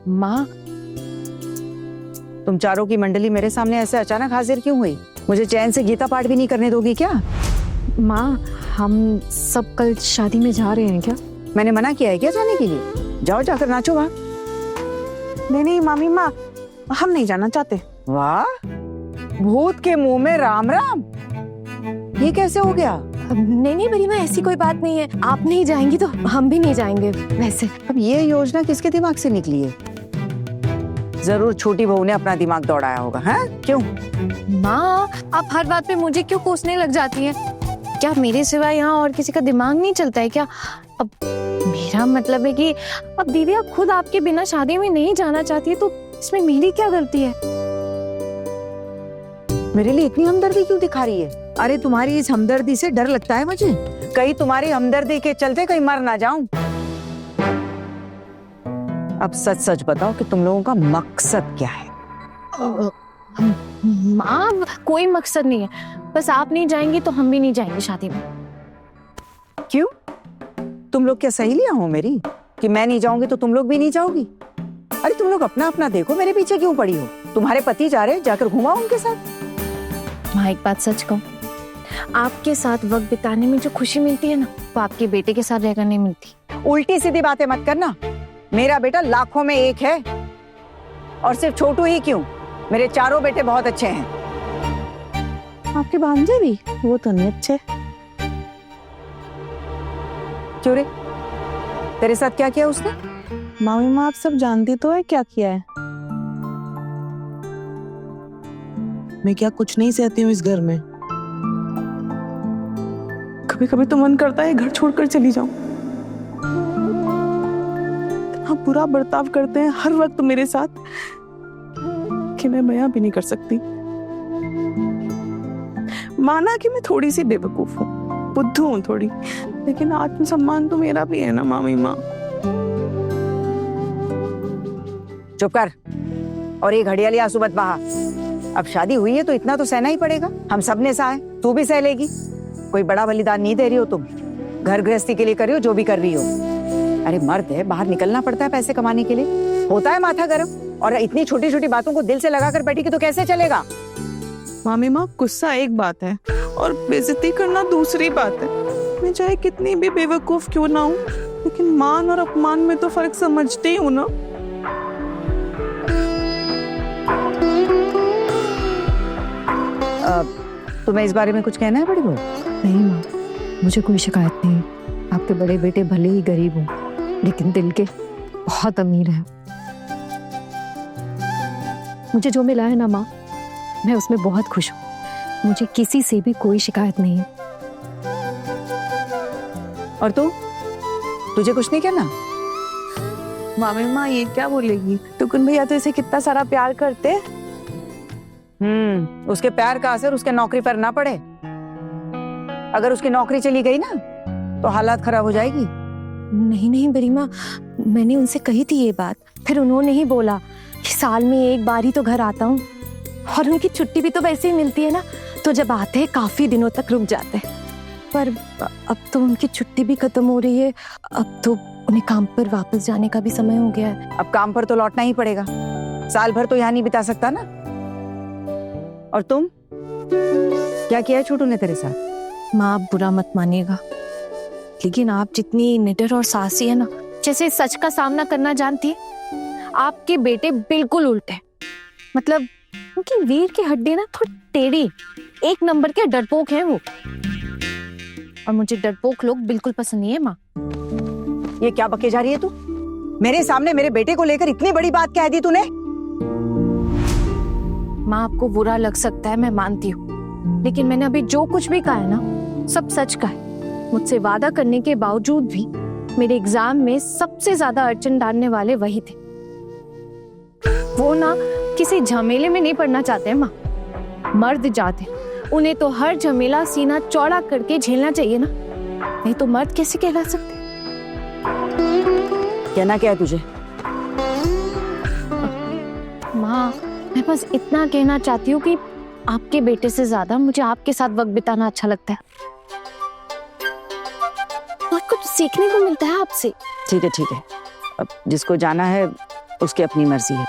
माँ, तुम चारों की मंडली मेरे सामने ऐसे अचानक हाजिर क्यों हुई? मुझे चैन से गीता पाठ भी नहीं करने दोगी क्या? माँ हम सब कल शादी में जा रहे हैं क्या? मैंने मना किया है क्या जाने के लिए? जाओ जाकर नाचो वहाँ। नहीं मामी माँ, हम नहीं जाना चाहते। वाह, भूत के मुंह में राम राम, ये कैसे हो गया? नहीं बड़ी माँ, ऐसी कोई बात नहीं है। आप नहीं जाएंगी तो हम भी नहीं जाएंगे। वैसे अब ये योजना किसके दिमाग से निकली है? जरूर छोटी बहू ने अपना दिमाग दौड़ाया होगा। हैं? क्यों? माँ, आप हर बात पे मुझे क्यों कोसने लग जाती हैं? क्या मेरे सिवा यहाँ और किसी का दिमाग नहीं चलता है क्या? अब मेरा मतलब है कि अब दीदी आप खुद आपके बिना शादी में नहीं जाना चाहती है, तो इसमें मेरी क्या गलती है? मेरे लिए इतनी हमदर्दी क्यों दिखा रही है? अरे तुम्हारी इस हमदर्दी से डर लगता है मुझे, कहीं तुम्हारी हमदर्दी के चलते कहीं मर ना जाऊं। अब सच सच बताओ कि तुम लोगों का मकसद क्या है? माँ, कोई मकसद नहीं है, बस आप नहीं जाएंगी तो हम भी नहीं जाएंगे शादी में। क्यों? तुम लोग क्या सहेलियां हो मेरी कि मैं नहीं जाऊंगी तो तुम लोग भी नहीं जाओगी? अरे तुम लोग अपना अपना देखो, मेरे पीछे क्यों पड़ी हो? तुम्हारे पति जा रहे, जाकर घुमाओ उनके साथ। माँ एक बात सच कहूँ, आपके साथ वक्त बिताने में जो खुशी मिलती है ना, वो आपके बेटे के साथ रहकर नहीं मिलती। उल्टी सीधी बातें मत करना। मेरा बेटा लाखों में एक है, और सिर्फ छोटू ही क्यों, मेरे चारों बेटे बहुत अच्छे हैं। आपके भांजे भी? वो तो नहीं अच्छे। क्यों रे, तेरे साथ क्या किया उसने? मामी माँ, आप सब जानती तो है क्या किया है। मैं क्या कुछ नहीं सहती हूँ इस घर में? कभी कभी तो मन करता है घर छोड़कर चली जाऊं। इतना बुरा बर्ताव करते हैं हर वक्त मेरे साथ कि मैं बयां भी नहीं कर सकती। माना कि मैं थोड़ी सी बेवकूफ हूँ, बुद्धू हूँ थोड़ी, लेकिन आत्मसम्मान तो मेरा भी है ना मामी माँ। चुप कर, और ये घड़ियाली आंसू मत बहा। अब शादी हुई है तो इतना तो सहना ही पड़ेगा। हम सब ने सहा है, तू भी सह लेगी। कोई बड़ा बलिदान नहीं दे रही हो तुम, घर गृहस्थी के लिए कर रही हो जो भी कर रही हो। अरे मर्द है, बाहर निकलना पड़ता है पैसे कमाने के लिए, होता है माथा गर्म, और इतनी छोटी छोटी बातों को दिल से लगाकर बैठेगी तो कैसे चलेगा? मामी माँ, गुस्सा एक बात है और बेइज्जती करना दूसरी बात है। मैं चाहे कितनी भी बेवकूफ क्यों ना हूँ, लेकिन मान और अपमान में तो फर्क समझती ही हूँ ना। तुम्हें इस बारे में कुछ कहना है बड़ी बहू? नहीं माँ, मुझे कोई शिकायत नहीं है। आपके बड़े बेटे भले ही गरीब हों, लेकिन दिल के बहुत अमीर हैं। मुझे जो मिला है ना माँ, मैं उसमें बहुत खुश हूँ। मुझे किसी से भी कोई शिकायत नहीं है। और तू, तुझे कुछ नहीं कहना? मामी माँ ये क्या बोलेगी? टुकुन भैया तो इसे कितना सारा प्यार करते। उसके प्यार का असर उसके नौकरी पर ना पड़े। अगर उसकी नौकरी चली गई ना तो हालात खराब हो जाएगी। नहीं बड़ी माँ, मैंने उनसे कही थी ये बात, फिर उन्होंने ही बोला कि साल में एक बार ही तो घर आता हूँ, और उनकी छुट्टी भी तो वैसे ही मिलती है ना, तो जब आते हैं काफी दिनों तक रुक जाते हैं। पर अब तो उनकी छुट्टी भी खत्म हो रही है, अब तो उन्हें काम पर वापस जाने का भी समय हो गया है। अब काम पर तो लौटना ही पड़ेगा, साल भर तो यहाँ नहीं बिता सकता ना। और तुम, क्या किया है छोटू ने तेरे साथ? माँ, आप बुरा मत मानिएगा, लेकिन आप जितनी निडर और साहसी है ना, जैसे सच का सामना करना जानती है, आपके बेटे बिल्कुल उल्टे। मतलब उनकी वीर की हड्डी ना थोड़ी टेढ़ी, एक नंबर के डरपोक हैं वो, और मुझे डरपोक लोग बिल्कुल पसंद नहीं है माँ। ये क्या बके जा रही है तू? मेरे सामने मेरे बेटे को लेकर इतनी बड़ी बात कह दी तूने। माँ, आपको बुरा लग सकता है, मैं मानती हूँ, लेकिन मैंने अभी जो कुछ भी कहा है ना, सब सच का है। मुझसे वादा करने के बावजूद भी मेरे एग्जाम में सबसे ज्यादा अड़चन डालने वाले वही थे। वो ना किसी झमेले में नहीं पड़ना चाहते हैं माँ, मर्द जाते, उन्हें तो हर झमेला सीना चौड़ा करके झेलना चाहिए ना, नहीं तो मर्द कैसे कहला सकते? कहना क्या है तुझे? माँ, मैं बस इतना कहना चाहती हूँ कि आपके बेटे से ज्यादा मुझे आपके साथ वक्त बिताना अच्छा लगता है, और कुछ सीखने को मिलता है आपसे। ठीक है, अब जिसको जाना है उसकी अपनी मर्जी है।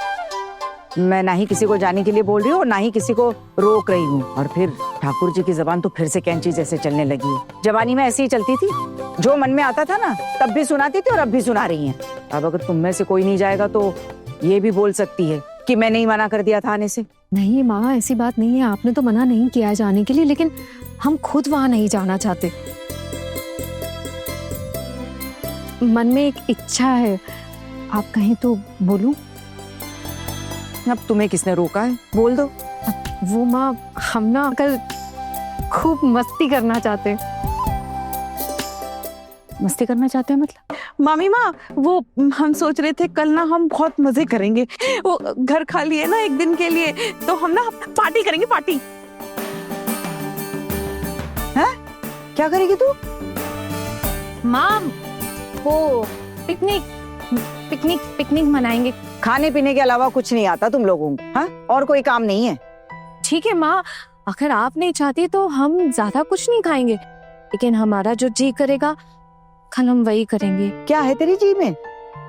मैं ना ही किसी को जाने के लिए बोल रही हूँ और ना ही किसी को रोक रही हूँ। और फिर ठाकुर जी की जबान तो फिर से कैंची जैसे चलने लगी है। जवानी में ऐसे ही चलती थी, जो मन में आता था ना तब भी सुनाती थी और अब भी सुना रही हैं। अब अगर तुम में से कोई नहीं जाएगा तो ये भी बोल सकती है कि मैं नहीं मना कर दिया था आने से। नहीं माँ, ऐसी बात नहीं है, आपने तो मना नहीं किया है जाने के लिए, लेकिन हम खुद वहां नहीं जाना चाहते। मन में एक इच्छा है, आप कहें तो बोलूं? अब तुम्हें किसने रोका है, बोल दो। वो माँ, हम ना कल खूब मस्ती करना चाहते हैं। मस्ती करना चाहते हैं मतलब? मामी माँ, वो हम सोच रहे थे कल ना हम बहुत मजे करेंगे। वो घर खाली है ना एक दिन के लिए, तो हम ना पार्टी करेंगे, पार्टी। हैं? क्या करेगी तू? माँ, वो पिकनिक पिकनिक पिकनिक मनाएंगे। खाने पीने के अलावा कुछ नहीं आता तुम लोगों को? हाँ, और कोई काम नहीं है? ठीक है माँ, अगर आप नहीं चाहती तो हम ज्यादा कुछ नहीं खाएंगे, लेकिन हमारा जो जी करेगा कल हम वही करेंगे। क्या है तेरी जी में?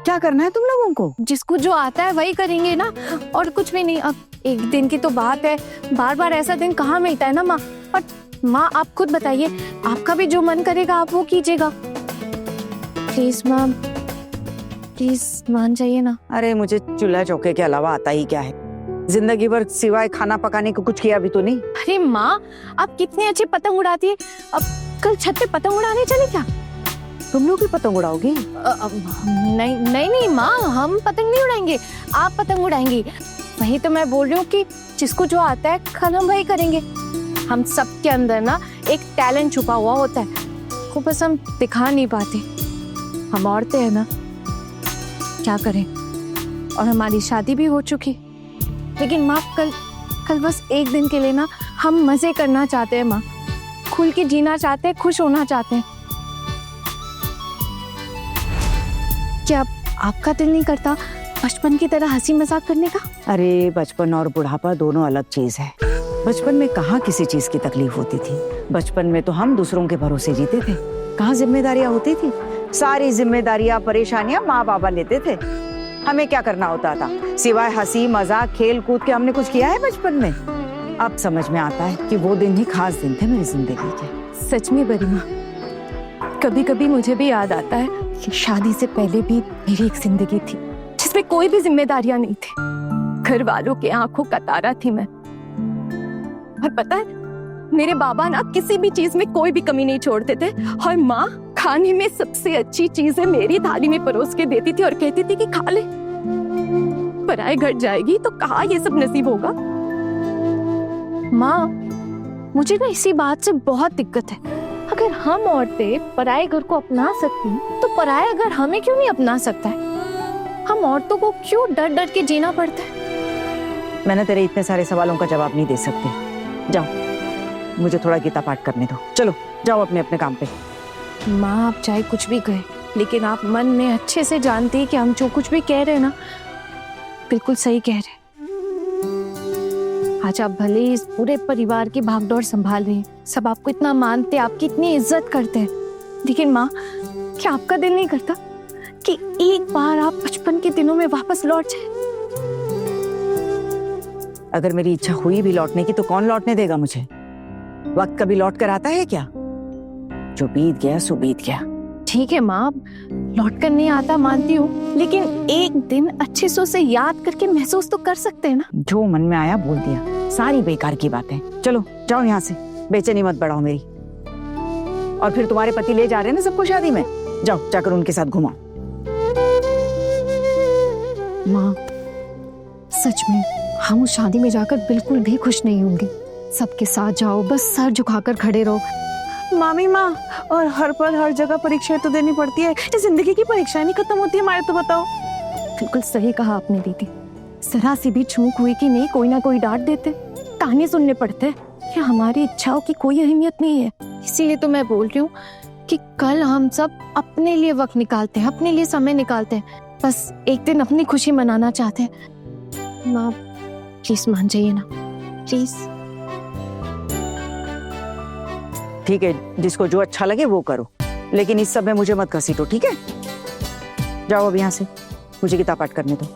क्या करना है तुम लोगों को? जिसको जो आता है वही करेंगे ना, और कुछ भी नहीं। अब एक दिन की तो बात है, बार बार ऐसा दिन कहाँ मिलता है ना माँ। और माँ आप खुद बताइए, आपका भी जो मन करेगा आप वो कीजिएगा। प्लीज माँ, प्लीज मान जाइए ना। अरे मुझे चूल्हा चौके के अलावा आता ही क्या है? जिंदगी भर सिवाय खाना पकाने को कुछ किया भी तो नहीं। अरे माँ, आप कितनी अच्छी पतंग उड़ाती है, अब कल छत पे पतंग उड़ाने चले क्या? तुम लोग भी पतंग उड़ाओगे? नहीं नहीं नहीं माँ, हम पतंग नहीं उड़ाएंगे, आप पतंग उड़ाएंगी। वही तो मैं बोल रही हूँ कि जिसको जो आता है कल हम वही करेंगे। हम सबके अंदर ना एक टैलेंट छुपा हुआ होता है, वो बस हम दिखा नहीं पाते। हम औरतें हैं ना, क्या करें। और हमारी शादी भी हो चुकी, लेकिन माँ कल बस एक दिन के लिए ना हम मजे करना चाहते हैं माँ, खुल के जीना चाहते हैं, खुश होना चाहते हैं। क्या आपका दिल नहीं करता बचपन की तरह हंसी मजाक करने का? अरे बचपन और बुढ़ापा दोनों अलग चीज है। बचपन में कहाँ किसी चीज की तकलीफ होती थी। बचपन में तो हम दूसरों के भरोसे जीते थे, कहाँ जिम्मेदारियां होती थी। सारी जिम्मेदारियां परेशानियां माँ बाबा लेते थे, हमें क्या करना होता था? सिवाय हंसी मजाक खेल कूद के हमने कुछ किया है बचपन में? अब समझ में आता है कि वो दिन ही खास दिन थे मेरी जिंदगी के। सच में गरिमा, कभी कभी मुझे भी याद आता है कि शादी से पहले भी मेरी एक जिंदगी थी जिसमें कोई भी जिम्मेदारियां नहीं थी। घर वालों के आंखों का तारा थी मैं। और पता है, मेरे बाबा ना किसी भी चीज में कोई भी कमी नहीं छोड़ते थे, और माँ खाने में सबसे अच्छी चीजें मेरी थाली में परोस के देती थी और कहती थी कि खा ले। पराए घर जाएगी तो कहाँ ये सब नसीब होगा। माँ, मुझे ना इसी बात से बहुत दिक्कत है। अगर हम औरतें पराए घर को अपना सकती हैं, तो पराया घर हमें क्यों नहीं अपना सकता है? हम औरतों को क्यों डर डर के जीना पड़ता है? मैंने तेरे इतने सारे सवालों का जवाब नहीं दे सकती। जाओ, मुझे थोड़ा गीता पाठ करने दो। चलो जाओ अपने अपने काम पे। माँ, आप चाहे कुछ भी कहे, लेकिन आप मन में अच्छे से जानती है कि हम जो कुछ भी कह रहे हैं ना, बिल्कुल सही कह रहे हैं। आज आप भले इस पूरे परिवार की भागदौड़ संभाल रही हैं, सब आपको इतना मानते, आपकी इतनी इज्जत करते हैं, लेकिन माँ, क्या आपका दिल नहीं करता कि एक बार आप बचपन के दिनों में वापस लौट जाए? अगर मेरी इच्छा हुई भी लौटने की तो कौन लौटने देगा मुझे? वक्त कभी लौट कर आता है क्या? जो बीत गया सो बीत गया। ठीक है माँ, लौट कर नहीं आता मानती हूँ, लेकिन एक दिन अच्छे से उसे याद करके महसूस तो कर सकते हैं ना। जो मन में आया बोल दिया, सारी बेकार की बातें। चलो जाओ यहाँ से, बेचैनी मत बढ़ाओ मेरी। और फिर तुम्हारे पति ले जा रहे हैं ना सबको शादी में, जाओ जाकर उनके साथ घुमाओ। माँ, सच में हम उस शादी में जाकर बिल्कुल भी खुश नहीं होंगे। सबके साथ जाओ, बस सर झुकाकर खड़े रहो। मामी माँ, और हर पल हर जगह परीक्षाएं तो देनी पड़ती है, जिंदगी की परीक्षाएं नहीं खत्म होती हमारे, तो बताओ। बिल्कुल सही कहा आपने दीदी, जरा सी भी चूक हुई कि नहीं कोई ना कोई डांट देते, ताने सुनने पड़ते कि हमारी इच्छाओं की कोई अहमियत नहीं है। इसीलिए तो मैं बोल रही हूँ कि कल हम सब अपने लिए वक्त निकालते हैं, अपने लिए समय निकालते हैं, बस एक दिन अपनी खुशी मनाना चाहते हैं। माँ प्लीज मान जाइए ना, प्लीज। ठीक है, जिसको जो अच्छा लगे वो करो, लेकिन इस सब में मुझे मत घसीटो, ठीक है? जाओ अब यहाँ से, मुझे गीता पाठ करने दो।